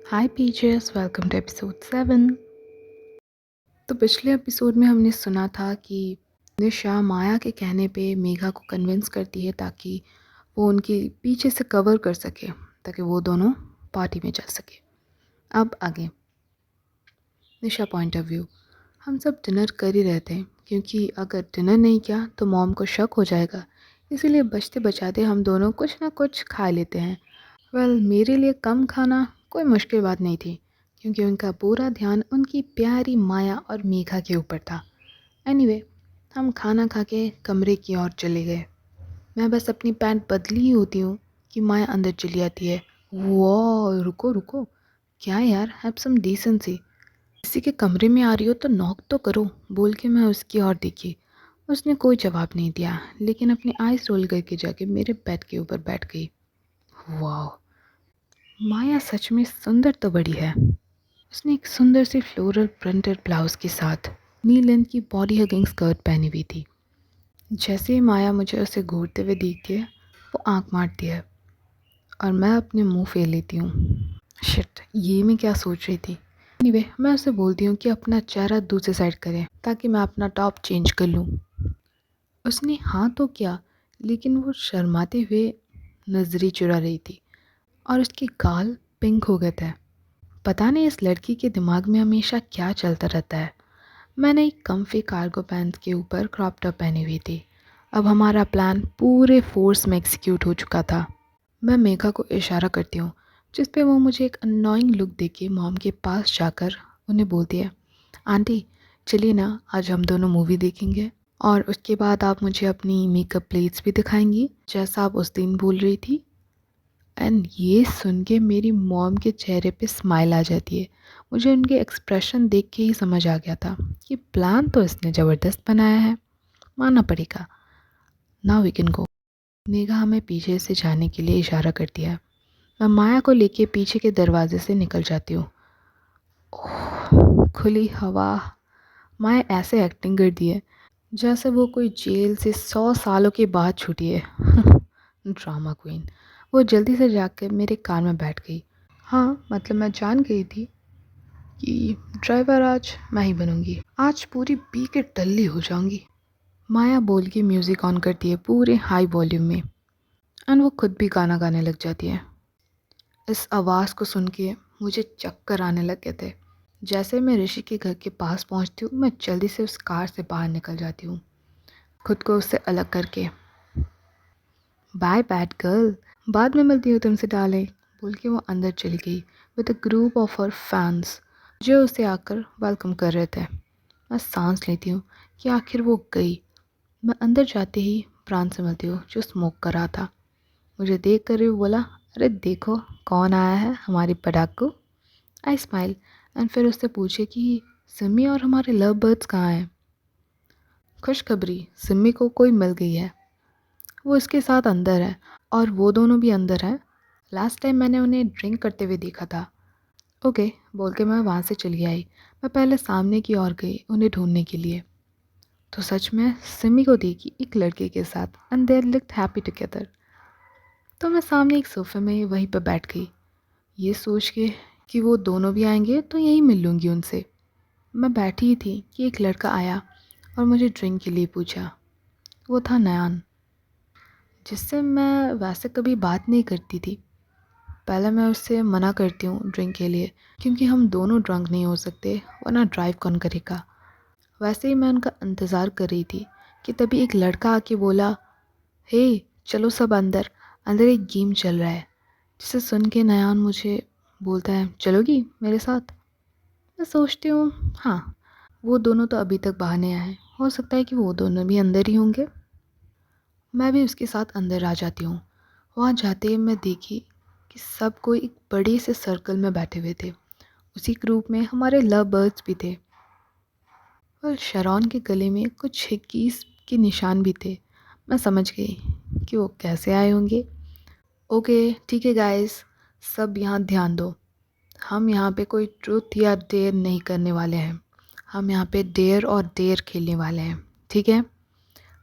Hi peaches, welcome to episode 7। तो पिछले episode में हमने सुना था कि निशा माया के कहने पे मेघा को कन्विंस करती है ताकि वो उनके पीछे से कवर कर सके, ताकि वो दोनों पार्टी में जा सके। अब आगे निशा पॉइंट ऑफ व्यू। हम सब डिनर कर ही रहे थे क्योंकि अगर डिनर नहीं किया तो मॉम को शक हो जाएगा, इसीलिए बचते बचाते हम दोनों कुछ ना कुछ खा लेते हैं। मेरे लिए कम खाना कोई मुश्किल बात नहीं थी क्योंकि उनका पूरा ध्यान उनकी प्यारी माया और मेघा के ऊपर था। एनीवे, हम खाना खा के कमरे की ओर चले गए। मैं बस अपनी पैंट बदली ही होती हूँ कि माया अंदर चली आती है। वो रुको रुको, क्या यार, हैव सम डिसेंसी। किसी के कमरे में आ रही हो तो नॉक तो करो, बोल के मैं उसकी ओर देखी। उसने कोई जवाब नहीं दिया, लेकिन अपनी आइज रोल करके जाके मेरे बेड के ऊपर बैठ गई। वाह, माया सच में सुंदर तो बड़ी है। उसने एक सुंदर सी फ्लोरल प्रिंटेड ब्लाउज के साथ नी लेंथ की बॉडी हगिंग स्कर्ट पहनी हुई थी। जैसे ही माया मुझे उसे घूरते हुए दिखती है, वो आंख मारती है और मैं अपने मुंह फेर लेती हूँ। शिट, ये मैं क्या सोच रही थी। एनीवे, मैं उसे बोलती हूँ कि अपना चेहरा दूसरी साइड करे ताकि मैं अपना टॉप चेंज कर लूँ। उसने हाँ तो किया, लेकिन वो शर्माते हुए नजरें चुरा रही थी और उसके गाल पिंक हो गए थे। पता नहीं इस लड़की के दिमाग में हमेशा क्या चलता रहता है। मैंने एक कम्फी कार्गो पैंट के ऊपर क्रॉप टॉप पहनी हुई थी। अब हमारा प्लान पूरे फोर्स में एग्जीक्यूट हो चुका था। मैं मेघा को इशारा करती हूँ, जिस पे वो मुझे एक अननोइंग लुक देके मॉम के पास जाकर उन्हें बोलती है, आंटी चलिए ना, आज हम दोनों मूवी देखेंगे और उसके बाद आप मुझे अपनी मेकअप प्लेट्स भी दिखाएंगी जैसा आप उस दिन बोल रही थी। एंड ये सुन के मेरी मॉम के चेहरे पे स्माइल आ जाती है। मुझे उनके एक्सप्रेशन देख के ही समझ आ गया था कि प्लान तो इसने ज़बरदस्त बनाया है, मानना पड़ेगा। Now we can go. Neha हमें पीछे से जाने के लिए इशारा करती है। मैं माया को लेके पीछे के दरवाजे से निकल जाती हूँ। ओह, खुली हवा। माया ऐसे एक्टिंग कर दी है जैसे वो कोई जेल से 100 सालों के बाद छूटी है। Drama queen. वो जल्दी से जाकर मेरे कार में बैठ गई। हाँ, मतलब मैं जान गई थी कि ड्राइवर आज मैं ही बनूंगी। आज पूरी पी के टल्ली हो जाऊंगी। माया बोल के म्यूज़िक ऑन करती है पूरे हाई वॉल्यूम में एंड वो खुद भी गाना गाने लग जाती है। इस आवाज़ को सुन के मुझे चक्कर आने लग गए थे। जैसे मैं ऋषि के घर के पास पहुंचती हूँ, मैं जल्दी से उस कार से बाहर निकल जाती हूँ, खुद को उससे अलग करके। बाय बैड गर्ल, बाद में मिलती हूँ तुमसे डार्लिंग, बोल के वो अंदर चली गई with a group of her fans जो उसे आकर वेलकम कर रहे थे। मैं सांस लेती हूँ कि आखिर वो गई। मैं अंदर जाते ही प्राण से मिलती हूँ जो स्मोक कर रहा था। मुझे देख कर ही वो बोला, अरे देखो कौन आया है, हमारी पटाखू। आई स्माइल एंड फिर उससे पूछे कि सिमी और हमारे लव बर्ड्स कहाँ हैं। खुशखबरी, सिमी को कोई मिल गई है, वो इसके साथ अंदर है और वो दोनों भी अंदर हैं। लास्ट टाइम मैंने उन्हें ड्रिंक करते हुए देखा था। ओके, बोल के मैं वहाँ से चली आई। मैं पहले सामने की ओर गई उन्हें ढूंढने के लिए, तो सच में सिमी को देखी एक लड़के के साथ and they looked happy together. तो मैं सामने एक सोफे में वहीं पर बैठ गई, ये सोच के कि वो दोनों भी आएंगे तो यहीं मिल लूँगी उनसे। मैं बैठी ही थी कि एक लड़का आया और मुझे ड्रिंक के लिए पूछा। वो था नयान, जिससे मैं वैसे कभी बात नहीं करती थी। पहले मैं उससे मना करती हूँ ड्रिंक के लिए क्योंकि हम दोनों ड्रंक नहीं हो सकते, वरना ड्राइव कौन करेगा। वैसे ही मैं उनका इंतज़ार कर रही थी कि तभी एक लड़का आके बोला, हे चलो सब अंदर, अंदर एक गेम चल रहा है। जिसे सुन के नयान मुझे बोलता है, चलोगी मेरे साथ। मैं सोचती हूँ हाँ, वो दोनों तो अभी तक बाहर नहीं आए, हो सकता है कि वो दोनों भी अंदर ही होंगे। मैं भी उसके साथ अंदर आ जाती हूँ। वहाँ जाते ही मैं देखी कि सब कोई एक बड़े से सर्कल में बैठे हुए थे। उसी ग्रुप में हमारे लव बर्ड्स भी थे और शरॉन के गले में कुछ हिक्कीज़ के निशान भी थे। मैं समझ गई कि वो कैसे आए होंगे। ओके ठीक है गाइस, सब यहाँ ध्यान दो। हम यहाँ पे कोई ट्रूथ या डेयर नहीं करने वाले हैं, हम यहाँ पे डेयर और डेयर खेलने वाले हैं, ठीक है।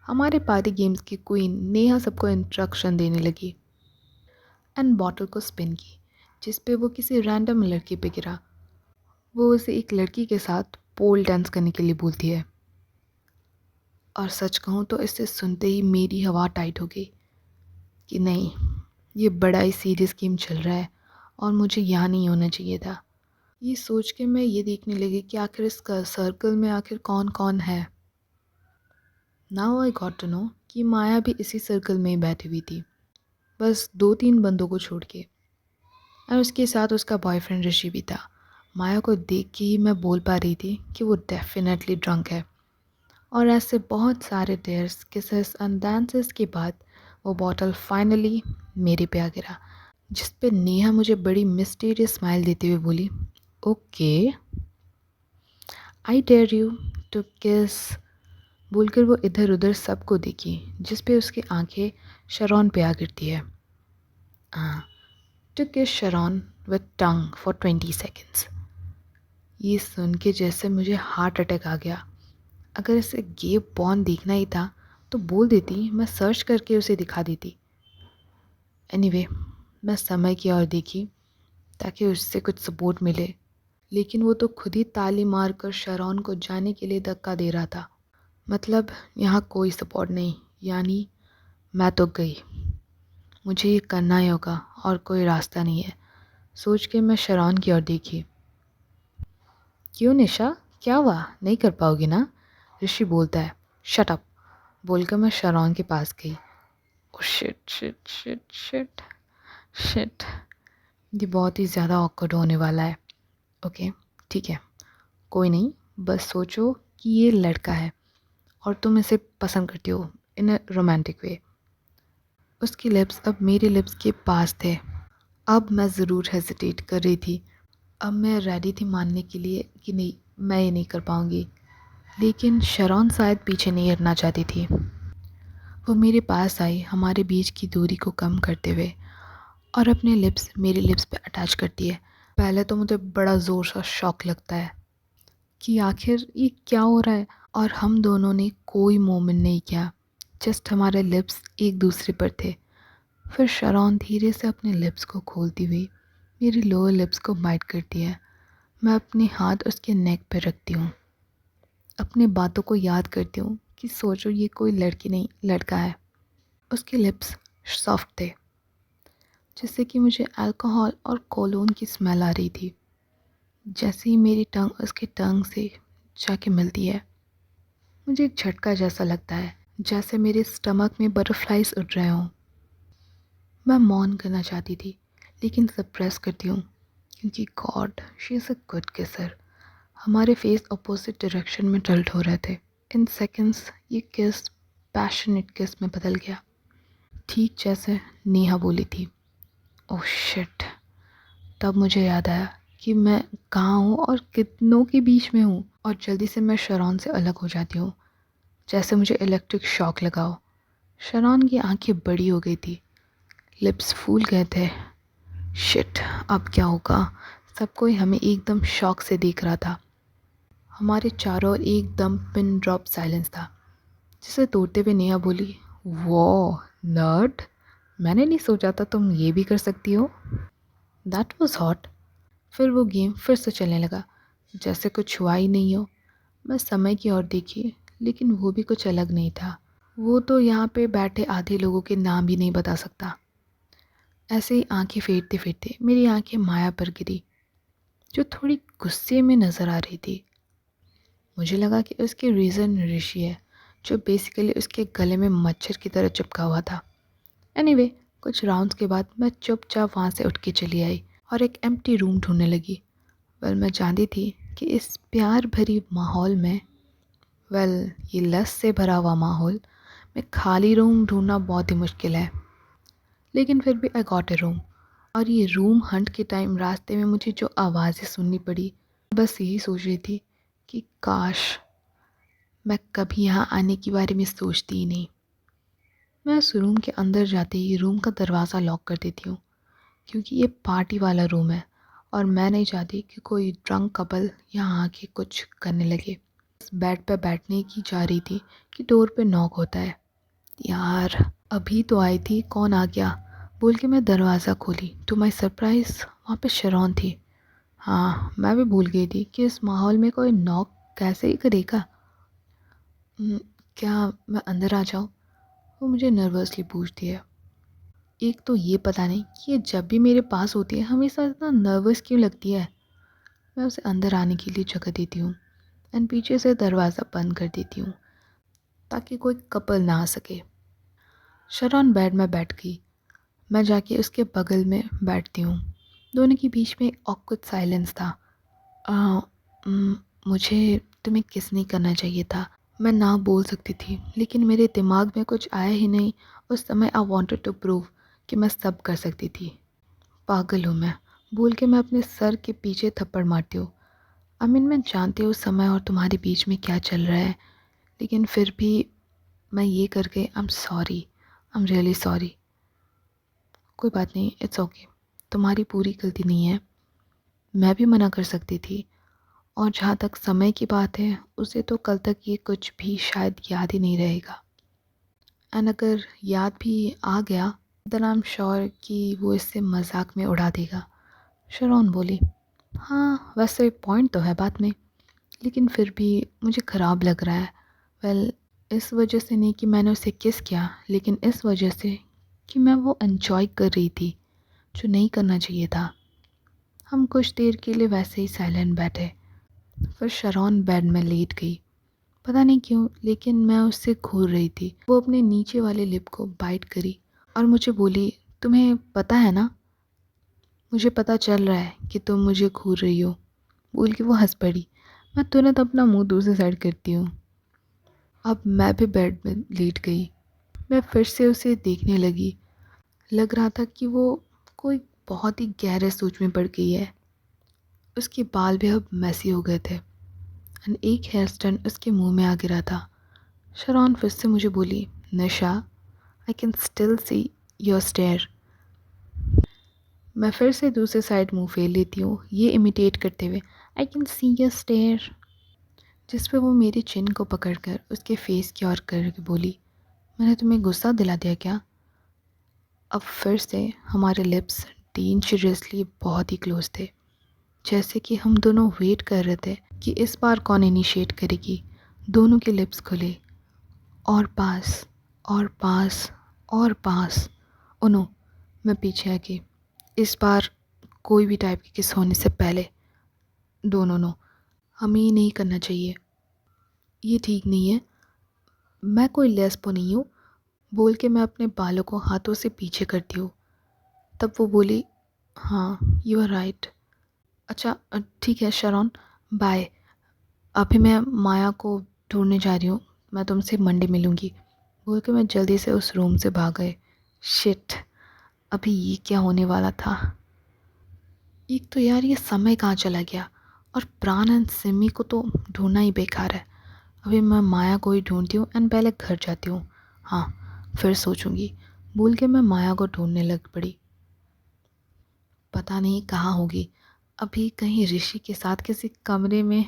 हमारे पार्टी गेम्स की क्वीन नेहा सबको इंस्ट्रक्शन देने लगी एंड बॉटल को स्पिन की। जिस पे वो किसी रैंडम लड़की पे गिरा। वो उसे एक लड़की के साथ पोल डांस करने के लिए बोलती है। और सच कहूँ तो इसे सुनते ही मेरी हवा टाइट हो गई कि नहीं, ये बड़ा ही सीरियस गेम चल रहा है और मुझे यहाँ नहीं होना चाहिए था। ये सोच के मैं ये देखने लगी कि आखिर इस सर्कल में आखिर कौन कौन है। Now I got to know कि माया भी इसी सर्कल में ही बैठी हुई थी, बस 2-3 बंदों को छोड़ के, और उसके साथ उसका बॉयफ्रेंड ऋषि भी था। माया को देख के ही मैं बोल पा रही थी कि वो डेफिनेटली ड्रंक है। और ऐसे बहुत सारे टेयर्स, किसेस एंड डांसेस के बाद वो बॉटल फाइनली मेरे पे आ गिरा, जिस पे नेहा मुझे बड़ी मिस्टीरियस स्माइल देते हुए बोली, okay I dare you to kiss. बोलकर वो इधर उधर सबको देखी, जिस पे उसकी आंखें शरॉन पे आ गिरती है। हाँ, टू किस शरॉन विथ टंग फॉर 20 सेकेंड्स। ये सुन के जैसे मुझे हार्ट अटैक आ गया। अगर इसे गे पॉर्न देखना ही था तो बोल देती, मैं सर्च करके उसे दिखा देती। एनीवे, मैं समय की ओर देखी ताकि उससे कुछ सपोर्ट मिले, लेकिन वो तो खुद ही ताली मार कर शरॉन को जाने के लिए धक्का दे रहा था। मतलब यहाँ कोई सपोर्ट नहीं, यानी मैं तो गई। मुझे ये करना ही होगा और कोई रास्ता नहीं है, सोच के मैं शरॉन की ओर देखी। क्यों निशा, क्या हुआ, नहीं कर पाओगी ना? ऋषि बोलता है। शट अप, बोलकर मैं शरॉन के पास गई। Oh shit shit shit shit shit, ये बहुत ही ज़्यादा ऑकवर्ड होने वाला है। ओके ठीक है, कोई नहीं, बस सोचो कि ये लड़का है और तुम इसे पसंद करती हो इन अ रोमांटिक वे। उसकी लिप्स अब मेरे लिप्स के पास थे। अब मैं ज़रूर हेजिटेट कर रही थी। अब मैं रेडी थी मानने के लिए कि नहीं, मैं ये नहीं कर पाऊँगी, लेकिन शरॉन शायद पीछे नहीं हटना चाहती थी। वो मेरे पास आई, हमारे बीच की दूरी को कम करते हुए, और अपने लिप्स मेरे लिप्स पे अटैच करती है। पहले तो मुझे बड़ा ज़ोर सा शॉक लगता है कि आखिर ये क्या हो रहा है, और हम दोनों ने कोई मूवमेंट नहीं किया, जस्ट हमारे लिप्स एक दूसरे पर थे। फिर शरॉन धीरे से अपने लिप्स को खोलती हुई मेरी लोअर लिप्स को बाइट करती है। मैं अपने हाथ उसके नेक पर रखती हूँ, अपने बातों को याद करती हूँ कि सोचो ये कोई लड़की नहीं, लड़का है। उसके लिप्स सॉफ्ट थे, जिससे कि मुझे अल्कोहल और कोलोन की स्मेल आ रही थी। जैसे ही मेरी टंग उसके टंग से जाके मिलती है, मुझे एक झटका जैसा लगता है, जैसे मेरे स्टमक में बटरफ्लाइज उड़ रहे हों। मैं मौन करना चाहती थी, लेकिन सप्रेस करती हूँ, क्योंकि god she is a good kisser. हमारे फेस अपोजिट डायरेक्शन में टल्ट हो रहे थे। इन सेकेंड्स ये किस पैशनेट किस में बदल गया, ठीक जैसे नेहा बोली थी। ओह शिट, तब मुझे याद आया कि मैं कहाँ हूँ और कितनों के बीच में हूँ, और जल्दी से मैं शरॉन से अलग हो जाती हूँ, जैसे मुझे इलेक्ट्रिक शॉक लगा हो। शरॉन की आंखें बड़ी हो गई थी, लिप्स फूल गए थे। शिट, अब क्या होगा? सब कोई हमें एकदम शॉक से देख रहा था। हमारे चारों ओर एकदम पिन ड्रॉप साइलेंस था, जिसे तोड़ते हुए नेहा बोली, वो नर्ड, मैंने नहीं सोचा था तुम ये भी कर सकती हो। That was hot. फिर वो गेम फिर से चलने लगा, जैसे कुछ हुआ ही नहीं हो। मैं समय की ओर देखी, लेकिन वो भी कुछ अलग नहीं था। वो तो यहाँ पे बैठे आधे लोगों के नाम भी नहीं बता सकता। ऐसे ही आंखें फेरते फेरते मेरी आंखें माया पर गिरी, जो थोड़ी गुस्से में नज़र आ रही थी। मुझे लगा कि उसके रीज़न ऋषि है, जो बेसिकली उसके गले में मच्छर की तरह चिपका हुआ था। एनीवे, कुछ राउंड्स के बाद मैं चुपचाप वहाँ से उठ के चली आई और एक एम्प्टी रूम ढूंढने लगी। मैं जानती थी कि इस प्यार भरी माहौल में, ये लस्ट से भरा हुआ माहौल में खाली रूम ढूंढना बहुत ही मुश्किल है। लेकिन फिर भी आई गॉट ए रूम। और ये रूम हंट के टाइम रास्ते में मुझे जो आवाज़ें सुननी पड़ी, बस यही सोच रही थी कि काश मैं कभी यहाँ आने के बारे में सोचती ही नहीं। मैं उस रूम के अंदर जाते ही रूम का दरवाज़ा लॉक कर देती हूँ, क्योंकि ये पार्टी वाला रूम है और मैं नहीं चाहती कि कोई ड्रंक कपल यहाँ आके कुछ करने लगे। बेड पे बैठने की जा रही थी कि डोर पे नॉक होता है। यार, अभी तो आई थी, कौन आ गया बोल के मैं दरवाज़ा खोली। टू माय सरप्राइज़ वहाँ पे शरौन थी। हाँ, मैं भी भूल गई थी कि इस माहौल में कोई नॉक कैसे ही करेगा। "उम, क्या मैं अंदर आ जाऊँ?" वो मुझे नर्वसली पूछती है। एक तो ये पता नहीं कि ये जब भी मेरे पास होती है हमेशा इतना नर्वस क्यों लगती है। मैं उसे अंदर आने के लिए जगह देती हूँ एंड पीछे से दरवाज़ा बंद कर देती हूँ ताकि कोई कपल ना आ सके। शरौन बेड में बैठ गई। मैं जाके उसके बगल में बैठती हूँ। दोनों के बीच में ऑकवर्ड साइलेंस था। अ, उम, मुझे तुम्हें किस नहीं करना चाहिए था। मैं ना बोल सकती थी लेकिन मेरे दिमाग में कुछ आया ही नहीं। उस समय आई वांटेड टू प्रूव कि मैं सब कर सकती थी। पागल हूँ मैं, बोल के मैं अपने सर के पीछे थप्पड़ मारती हूँ। मैं जानती हूँ उस समय और तुम्हारे बीच में क्या चल रहा है, लेकिन फिर भी मैं ये करके I am sorry, I am really sorry. कोई बात नहीं, इट्स ओके। तुम्हारी पूरी गलती नहीं है, मैं भी मना कर सकती थी। और जहाँ तक समय की बात है, उसे तो कल तक ये कुछ भी शायद याद ही नहीं रहेगा। एंड अगर याद भी आ गया, देन आई एम श्योर कि वो इससे मजाक में उड़ा देगा। शरौन बोली, हाँ वैसे पॉइंट तो है बात में, लेकिन फिर भी मुझे ख़राब लग रहा है। वेल, इस वजह से नहीं कि मैंने उसे किस किया, लेकिन इस वजह से कि मैं वो एन्जॉय कर रही थी जो नहीं करना चाहिए था। हम कुछ देर के लिए वैसे ही साइलेंट बैठे। फिर शरौन बेड में लेट गई। पता नहीं क्यों, लेकिन मैं उससे घूर रही थी। वो अपने नीचे वाले लिप को बाइट करी और मुझे बोली, तुम्हें पता है ना, मुझे पता चल रहा है कि तुम मुझे घूर रही हो। बोल के वो हंस पड़ी। मैं तुरंत अपना मुंह दूसरी साइड करती हूँ। अब मैं भी बेड में लेट गई। मैं फिर से उसे देखने लगी। लग रहा था कि वो कोई बहुत ही गहरे सोच में पड़ गई है। उसके बाल भी अब मैसी हो गए थे एंड एक हेयर स्टैंड उसके मुंह में आ गिरा था। शरौन फिर से मुझे बोली, Nisha, I can still see your stare. मैं फिर से दूसरे साइड मुंह फेर लेती हूँ, ये इमिटेट करते हुए, I can see your stare. जिस पे वो मेरे चिन को पकड़कर उसके फेस की ओर करके बोली, मैंने तुम्हें गुस्सा दिला दिया क्या? अब फिर से हमारे लिप्स डेंजरसली बहुत ही क्लोज थे, जैसे कि हम दोनों वेट कर रहे थे कि इस बार कौन इनिशिएट करेगी। दोनों के लिप्स खुले और पास और पास और पास। ओ नो, मैं पीछे आ गई। इस बार कोई भी टाइप की किस होने से पहले। दोनों नो, हमें ये नहीं करना चाहिए, ये ठीक नहीं है। मैं कोई लेस्बो नहीं हूँ, बोल के मैं अपने बालों को हाथों से पीछे करती हूँ। तब वो बोली, हाँ यू आर राइट। अच्छा ठीक है शरौन, बाय। अभी मैं माया को ढूंढने जा रही हूँ, मैं तुमसे मंडे मिलूँगी। बोल के मैं जल्दी से उस रूम से भाग गए। शिट, अभी ये क्या होने वाला था। एक तो यार ये समय कहाँ चला गया, और प्राण एंड सिमी को तो ढूंढना ही बेकार है। अभी मैं माया को ही ढूंढती हूँ एंड पहले घर जाती हूँ। हाँ, फिर सोचूंगी, बोल के मैं माया को ढूंढने लग पड़ी। पता नहीं कहाँ होगी, अभी कहीं ऋषि के साथ किसी कमरे में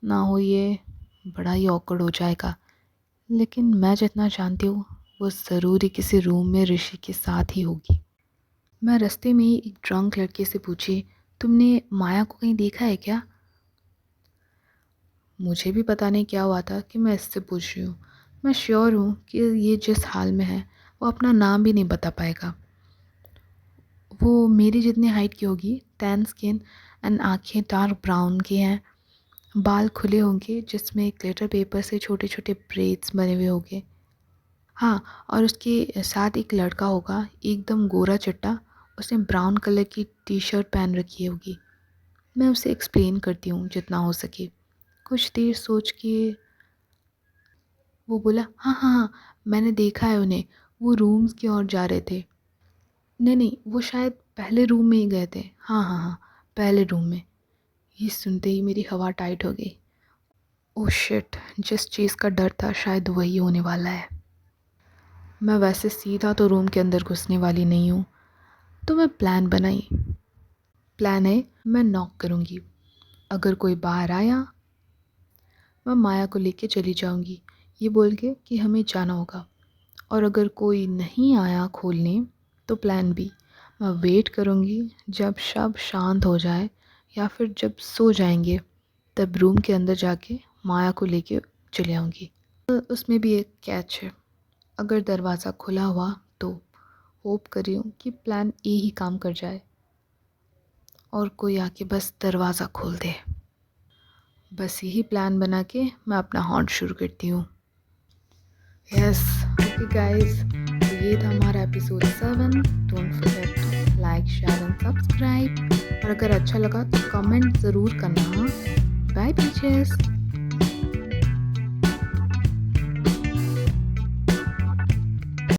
ना हो, ये बड़ा ही ऑकवर्ड हो जाएगा। लेकिन मैं जितना जानती हूँ वो ज़रूर ही किसी रूम में ऋषि के साथ ही होगी। मैं रास्ते में ही एक ड्रंक लड़के से पूछी, तुमने माया को कहीं देखा है क्या? मुझे भी पता नहीं क्या हुआ था कि मैं इससे पूछ रही हूँ। मैं श्योर हूँ कि ये जिस हाल में है वो अपना नाम भी नहीं बता पाएगा। वो मेरी जितनी हाइट की होगी, टैन स्किन एंड आँखें डार्क ब्राउन की हैं, बाल खुले होंगे जिसमें ग्लिटर पेपर से छोटे छोटे ब्रेड्स बने हुए होंगे। हाँ, और उसके साथ एक लड़का होगा, एकदम गोरा चिट्टा, उसने ब्राउन कलर की टी शर्ट पहन रखी होगी। मैं उसे एक्सप्लेन करती हूँ जितना हो सके। कुछ देर सोच के वो बोला, हाँ हाँ हाँ, मैंने देखा है उन्हें, वो रूम्स की ओर जा रहे थे। नहीं नहीं, वो शायद पहले रूम में ही गए थे। हाँ हाँ हाँ, पहले रूम में। ये सुनते ही मेरी हवा टाइट हो गई। ओह शिट, जिस चीज़ का डर था शायद वही होने वाला है। मैं वैसे सीधा तो रूम के अंदर घुसने वाली नहीं हूँ, तो मैं प्लान बनाई। प्लान है, मैं नॉक करूँगी, अगर कोई बाहर आया मैं माया को लेके चली जाऊँगी, ये बोल के कि हमें जाना होगा। और अगर कोई नहीं आया खोलने, तो प्लान बी, मैं वेट करूँगी जब सब शांत हो जाए या फिर जब सो जाएंगे, तब रूम के अंदर जाके माया को लेके चले आऊँगी। उसमें भी एक कैच है, अगर दरवाज़ा खुला हुआ तो होप कर रही हूँ कि प्लान ए ही काम कर जाए और कोई आके बस दरवाज़ा खोल दे। बस यही प्लान बना के मैं अपना हॉन्ट शुरू करती हूँ। यस, ओके गाइस, तो ये था हमारा episode 7। Don't forget to like, share and subscribe. और अगर अच्छा लगा तो कमेंट ज़रूर करना। Bye beaches.